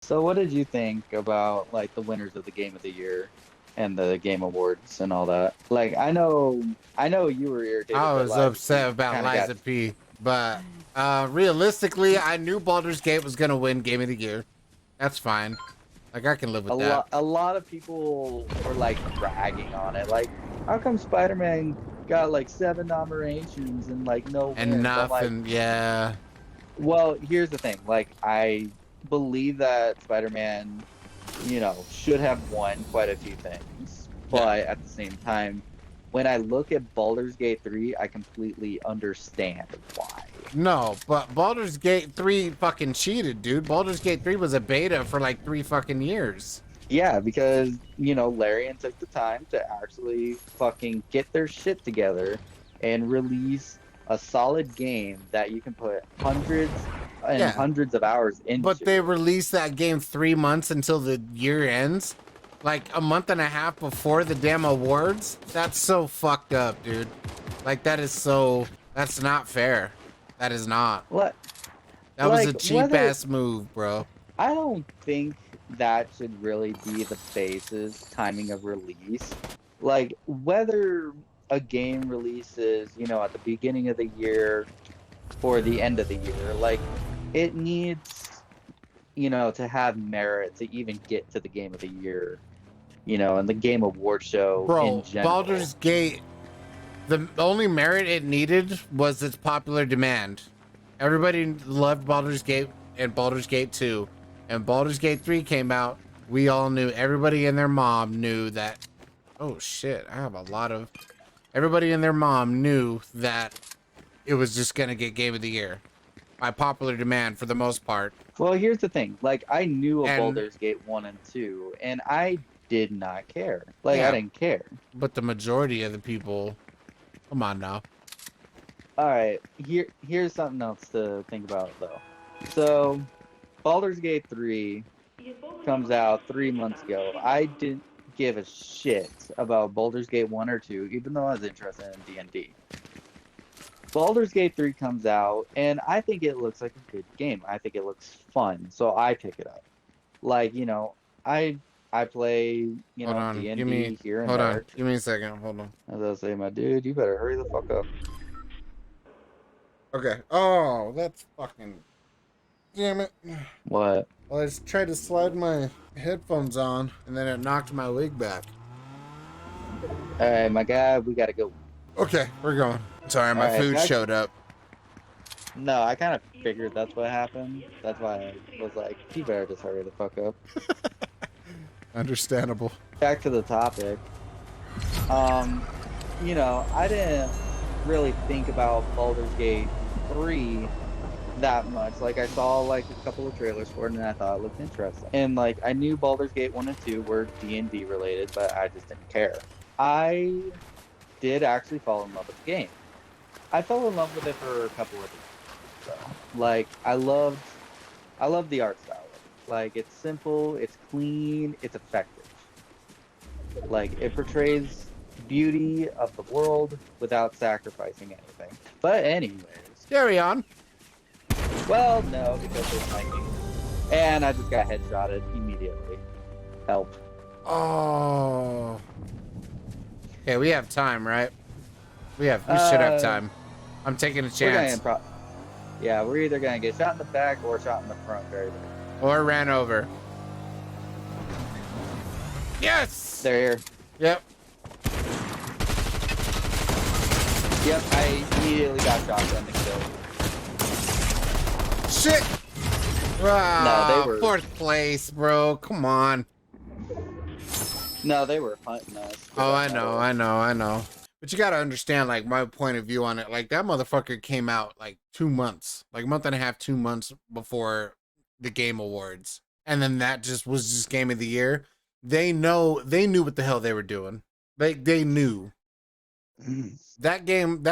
So what did you think about like the winners of the game of the year and the game awards and all that? Like I know you were irritated I that was Liza P upset about kind of got Liza P, but realistically, I knew Baldur's Gate was gonna win Game of the Year. That's fine. Like I can live a with that. lot of people were like ragging on it. Like, how come Spider-Man got like 7 nominations and like no And wins? I'm like, nothing, yeah, well, here's the thing. Like, I believe that Spider-Man, should have won quite a few things, yeah. but at the same time, when I look at Baldur's Gate 3, I completely understand why. No, but Baldur's Gate 3 fucking cheated, dude. Baldur's Gate 3 was a beta for like 3 fucking years. Yeah, because, Larian took the time to actually fucking get their shit together and release a solid game that you can put hundreds and Yeah, hundreds of hours but they into. released that game 3 months until the year ends. Like a month and a half before the damn awards. That's so fucked up, dude. Like that's not fair. That is not. Like, That was a like cheap whether ass move, bro. I don't think that should really be the basis timing of release. Like whether a game releases, at the beginning of the year or the end of the year, like it needs, to have merit to even get to the game of the year, and the game award show in Bro, general. Baldur's Gate, the only merit it needed was its popular demand. Everybody loved Baldur's Gate and Baldur's Gate 2. And Baldur's Gate 3 came out. We all knew, everybody and their mom knew that, oh shit, I have a lot of, everybody and their mom knew that it was just gonna get Game of the Year by popular demand for the most part. Well, here's the thing. Like I knew of And Baldur's Gate 1 and 2, and I did not care. Like I yeah, didn't care. but the majority of the people, come on now. All right, here's something else to think about though. So, Baldur's Gate 3 comes out 3 months ago. I didn't give a shit about Baldur's Gate 1 or 2, even though I was interested in D&D. Baldur's Gate 3 comes out, and I think it looks like a good game. I think it looks fun, so I pick it up. Like, I play, Hold on, D&D here and hold on, there. give me a second, hold on. As I say, my dude, you better hurry the fuck up. Okay. Oh, that's fucking, damn it. What? Well, I just tried to slide my headphones on, and then it knocked my wig back. All right, my guy, we gotta go. Okay, we're going. Sorry, All my right, food back. showed up. No, I kind of figured that's what happened. That's why I was like, you better just hurry the fuck up. Understandable. Back to the topic. Um, I didn't really think about Baldur's Gate 3 that much. Like, I saw like a couple of trailers for it, and I thought it looked interesting. And like, I knew Baldur's Gate 1 and 2 were D&D related, but I just didn't care. I did actually fall in love with the game. I fell in love with it for a couple of reasons. So, like, I love the art style. Like, it's simple, it's clean, it's effective. Like, it portrays beauty of the world without sacrificing anything. But anyways, Carry on. well, no, because it's my game. And I just got headshotted immediately. Help. Oh. Okay, we have time, right? We should have time. I'm taking a We're gonna chance. yeah, we're either gonna get shot in the back or shot in the front very bad. Or ran over. Yes! They're here. Yep. Yep, I immediately got shotgun and killed. Shit! No, they were 4th place, bro. Come on. no, they were hunting us. Oh, I know. But you gotta understand, like, my point of view on it. Like, that motherfucker came out, like, 2 months. Like, a month and a half, 2 months before the Game Awards. And then that was just Game of the Year. They knew what the hell they were doing. They knew. That game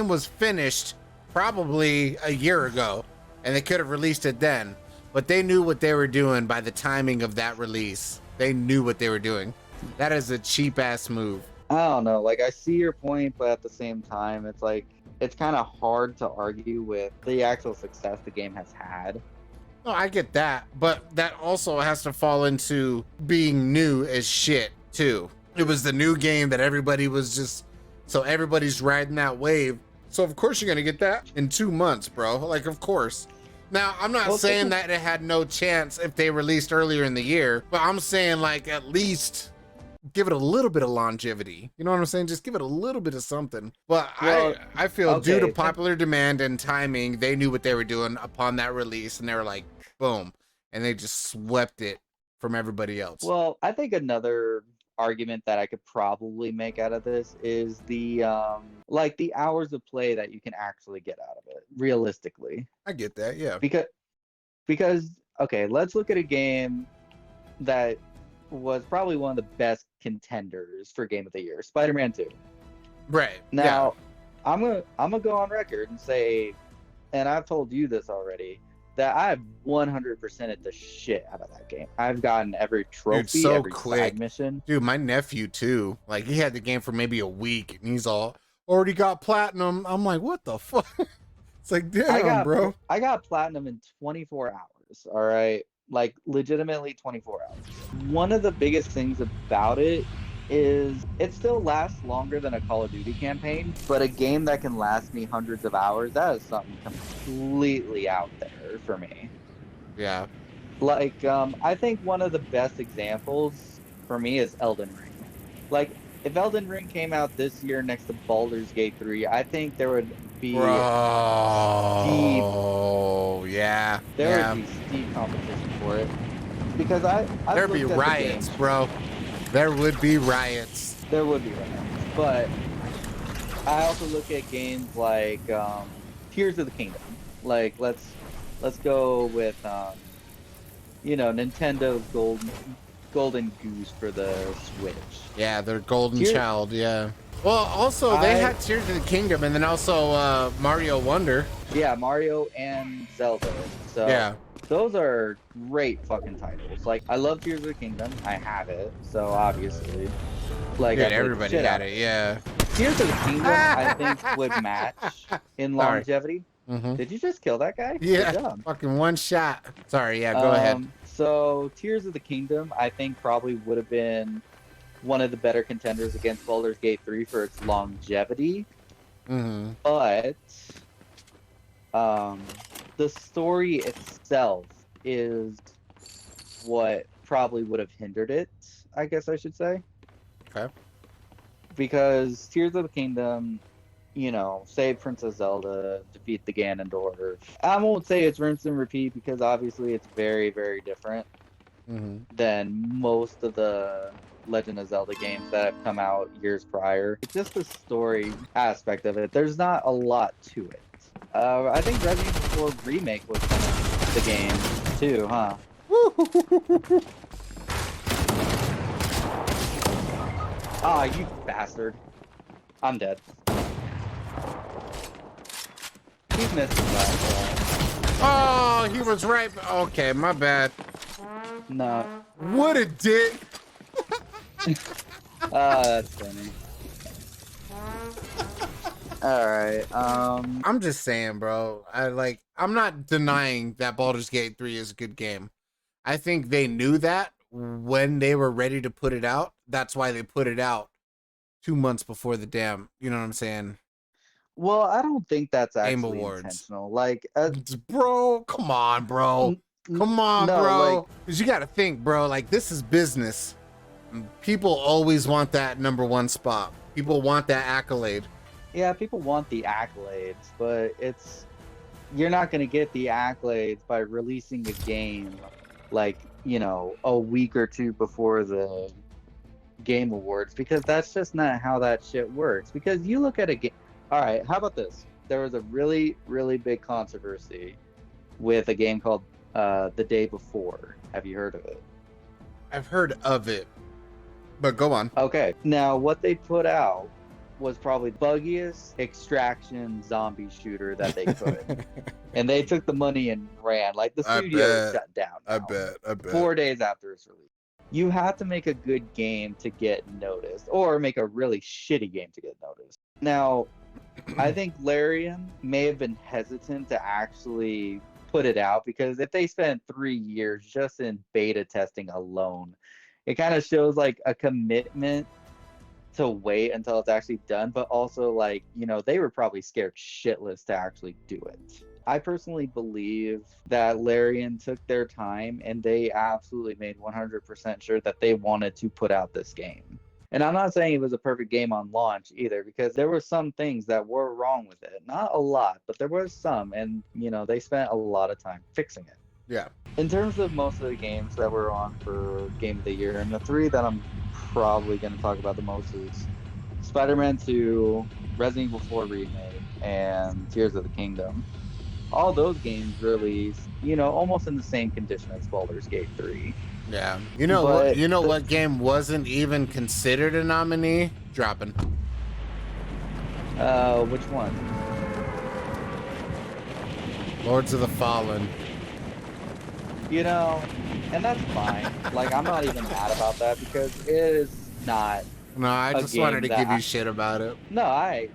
was finished probably a year ago. And they could have released it then. But they knew what they were doing by the timing of that release. They knew what they were doing. That is a cheap ass move. I don't know. Like, I see your point, but at the same time, it's like it's kind of hard to argue with the actual success the game has had. No, I get that, but that also has to fall into being new as shit too. It was the new game that everybody was just, so everybody's riding that wave. So of course you're gonna get that in 2 months, bro. Like, of course. Now, I'm not Well, saying that it had no chance if they released earlier in the year, but I'm saying like at least give it a little bit of longevity. You know what I'm saying? Just give it a little bit of something. But well, I feel due to okay. popular demand and timing, they knew what they were doing upon that release, and they were like, boom, and they just swept it from everybody else. Well, I think another argument that I could probably make out of this is the like the hours of play that you can actually get out of it, realistically. I get that, yeah. Because because okay, let's look at a game that was probably one of the best contenders for Game of the Year, Spider-Man 2. Right. Now, I'm gonna go on record and say, and I've told you this already, that I've 100%ed the shit out of that game. I've gotten every trophy, so every quick. side mission. Dude, my nephew too. Like, he had the game for maybe a week, and he's all already got platinum. I'm like, what the fuck? It's like, damn, bro. I got platinum in 24 hours. All right, like legitimately 24 hours. One of the biggest things about it is it still lasts longer than a Call of Duty campaign, but a game that can last me hundreds of hours, that is something completely out there for me. Yeah. Like, I think one of the best examples for me is Elden Ring. Like, if Elden Ring came out this year next to Baldur's Gate 3, I think there would be Bro, yeah. there would be steep competition for it. Because there'd be riots, bro. There would be riots. There would be riots. But I also look at games like Tears of the Kingdom. Like, let's go with Nintendo's golden goose for the Switch. Yeah, their golden child, yeah. Well, also they had Tears of the Kingdom, and then also Mario Wonder. Yeah, Mario and Zelda. So yeah, those are great fucking titles. Like, I love Tears of the Kingdom. I have it, so obviously, like, dude, everybody had it. Yeah. Tears of the Kingdom, I think, would match in longevity. Mm-hmm. Did you just kill that guy? Yeah, fucking one shot. Sorry, yeah, go ahead. So, Tears of the Kingdom, I think, probably would have been one of the better contenders against Baldur's Gate 3 for its longevity. Mm-hmm. But the story itself is what probably would have hindered it, I guess I should say. Okay. Because Tears of the Kingdom, save Princess Zelda, defeat the Ganondorf. I won't say it's rinse and repeat because obviously it's very, very different than most of the Legend of Zelda games that have come out years prior. It's just the story aspect of it. There's not a lot to it. I think Resident Evil 4 Remake was one of the games too, huh? Ah, you bastard. I'm dead. He's missing that. Oh, he was right. Okay, my bad. No. What a dick. That's funny. Alright, I'm just saying, bro. I'm not denying that Baldur's Gate 3 is a good game. I think they knew that when they were ready to put it out. That's why they put it out 2 months before the damn, you know what I'm saying? well, I don't think that's Game actually Awards. intentional. Like, bro, come on, bro. Come on, no, bro. like, Because you got to think, bro, like, this is business. People always want that #1 spot. People want that accolade. yeah, people want the accolades, but you're not going to get the accolades by releasing a game like, a week or two before the Game Awards, because that's just not how that shit works. Because you look at a game. All right, how about this? There was a really, really big controversy with a game called The Day Before. Have you heard of it? I've heard of it, but go on. Okay, now what they put out was probably the buggiest extraction zombie shooter that they could. And they took the money and ran. Like, the studio is shut down now, I bet. 4 days after its release. You have to make a good game to get noticed, or make a really shitty game to get noticed. Now, I think Larian may have been hesitant to actually put it out, because if they spent 3 years just in beta testing alone, it kind of shows like a commitment to wait until it's actually done, but also like, they were probably scared shitless to actually do it. I personally believe that Larian took their time and they absolutely made 100% sure that they wanted to put out this game. And I'm not saying it was a perfect game on launch either, because there were some things that were wrong with it. Not a lot, but there was some, and they spent a lot of time fixing it. Yeah. In terms of most of the games that were on for Game of the Year, and the three that I'm probably going to talk about the most is Spider-Man 2, Resident Evil 4 Remake, and Tears of the Kingdom. All those games released, almost in the same condition as Baldur's Gate 3. Yeah. But What game wasn't even considered a nominee? Dropping. which one? Lords of the Fallen. And that's fine. Like, I'm not even mad about that, because it is not. No, I a just game wanted to that give you shit about it. No, I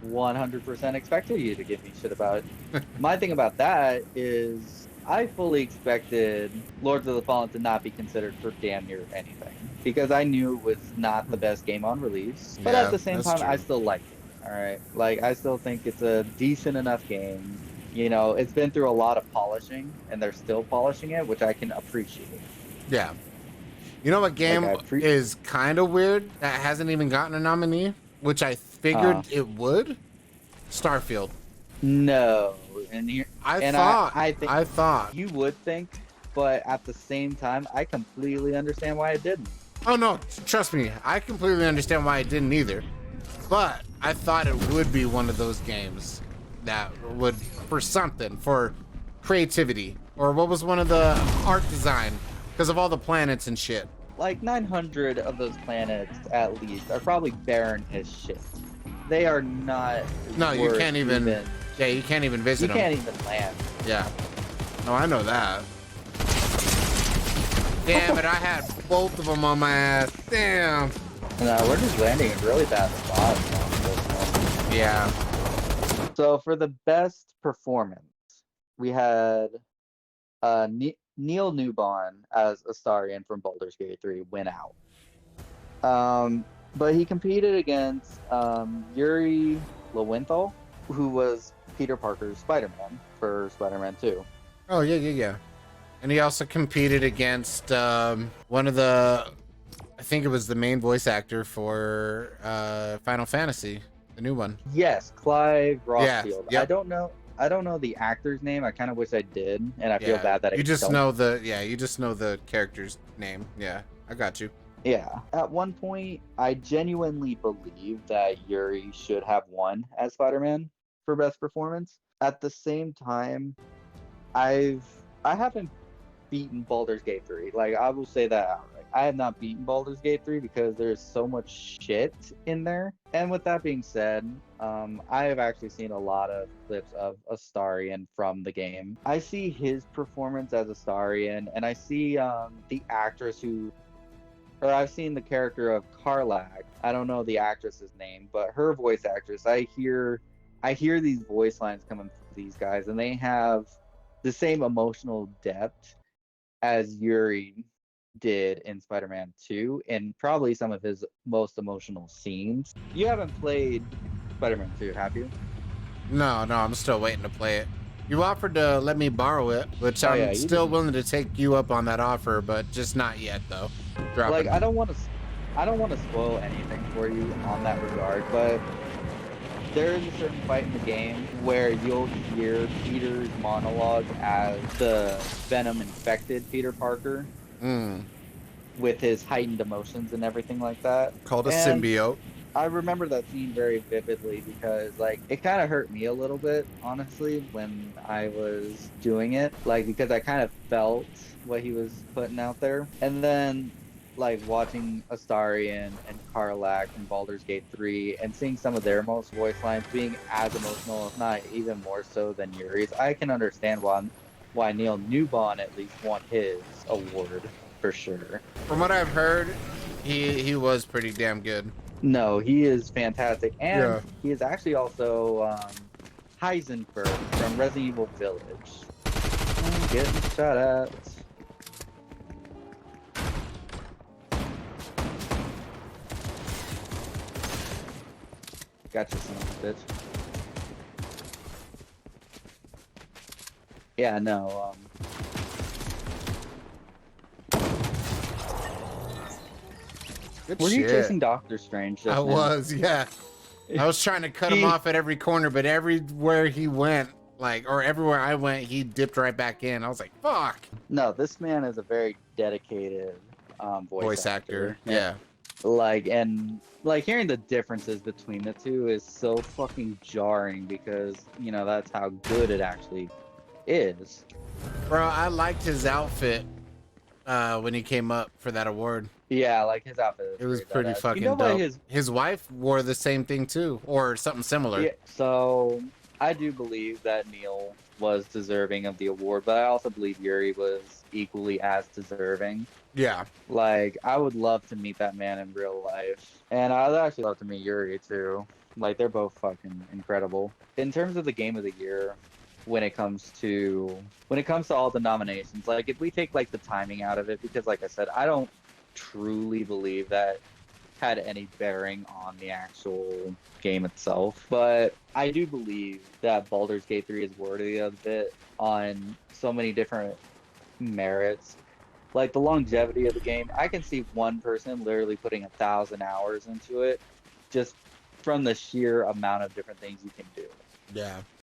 100% expected you to give me shit about it. My thing about that is I fully expected Lords of the Fallen to not be considered for damn near anything, because I knew it was not the best game on release. But Yeah, at the same that's time, true. I still like it. All right. Like, I still think it's a decent enough game. It's been through a lot of polishing, and they're still polishing it, which I can appreciate. Yeah. You know what game is kind of weird that hasn't even gotten a nominee, which I figured it would? Starfield. No, and here I thought you would think, but at the same time, I completely understand why it didn't. Oh no, trust me, I completely understand why it didn't either. But I thought it would be one of those games that would, for creativity, or what was one of the art design, because of all the planets and shit. Like 900 of those planets, at least, are probably barren as shit. They are not. No, you can't even. Yeah, you can't even visit them. You can't even land. Yeah. No, I know that. Damn it, I had both of them on my ass. Damn. No, we're just landing in really bad spots on this one. Yeah. So for the best performance, we had Neil Newbon as Astarion from Baldur's Gate 3 win out. But he competed against Yuri Lowenthal, who was Peter Parker's Spider-Man for Spider-Man 2. Oh, yeah. And he also competed against one of the, I think it was the main voice actor for Final Fantasy, the new one. Yes, Clive Rothfield. Yeah, yep. I don't know the actor's name. I kind of wish I did, and I feel bad that you I just don't. know the character's name. Yeah, I got you. Yeah. At one point, I genuinely believed that Yuri should have won as Spider-Man for best performance. At the same time, I haven't beaten Baldur's Gate 3. Like, I will say that outright. I have not beaten Baldur's Gate 3 because there's so much shit in there. And with that being said, I have actually seen a lot of clips of Astarion from the game. I see his performance as Astarion, and I see the actress I've seen the character of Karlak. I don't know the actress's name, but her voice actress. I hear these voice lines coming from these guys, and they have the same emotional depth as Yuri did in Spider-Man 2, and probably some of his most emotional scenes. You haven't played Spider-Man 2, have you? No, I'm still waiting to play it. You offered to let me borrow it, which I'm still willing to take you up on that offer, but just not yet though. Like, I don't want to spoil anything for you on that regard, but there is a certain fight in the game where you'll hear Peter's monologue as the Venom-infected Peter Parker, with his heightened emotions and everything like that. Called a symbiote. I remember that scene very vividly because, like, it kind of hurt me a little bit, honestly, when I was doing it. Like, because I kind of felt what he was putting out there. And then, like, watching Astarion and Karlak in Baldur's Gate 3 and seeing some of their most voice lines being as emotional, if not even more so than Yuri's, I can understand why Neil Newbon at least won his award, for sure. From what I've heard, he was pretty damn good. No, he is fantastic, and he is actually also Heisenberg from Resident Evil Village. I'm getting shot at. Gotcha, son of a bitch. Yeah, no, Good were you shit. chasing Doctor Strange just I now? was, yeah. I was trying to cut him off at every corner, but everywhere he went, like, or everywhere I went, he dipped right back in. I was like, fuck. No, this man is a very dedicated voice actor. Yeah. And hearing the differences between the two is so fucking jarring because, you know, that's how good it actually is. Bro, I liked his outfit when he came up for that award. Yeah, like his outfit. It was Very pretty badass. fucking You know what dope. His wife wore the same thing too, or something similar. Yeah, so I do believe that Neil was deserving of the award, but I also believe Yuri was equally as deserving. Yeah. Like, I would love to meet that man in real life. And I'd actually love to meet Yuri too. Like, they're both fucking incredible. In terms of the game of the year, when it comes to all the nominations, like if we take like the timing out of it, because like I said, I don't truly believe that had any bearing on the actual game itself. But I do believe that Baldur's Gate 3 is worthy of it on so many different merits. Like the longevity of the game, I can see one person literally putting 1,000 hours into it just from the sheer amount of different things you can do. Yeah.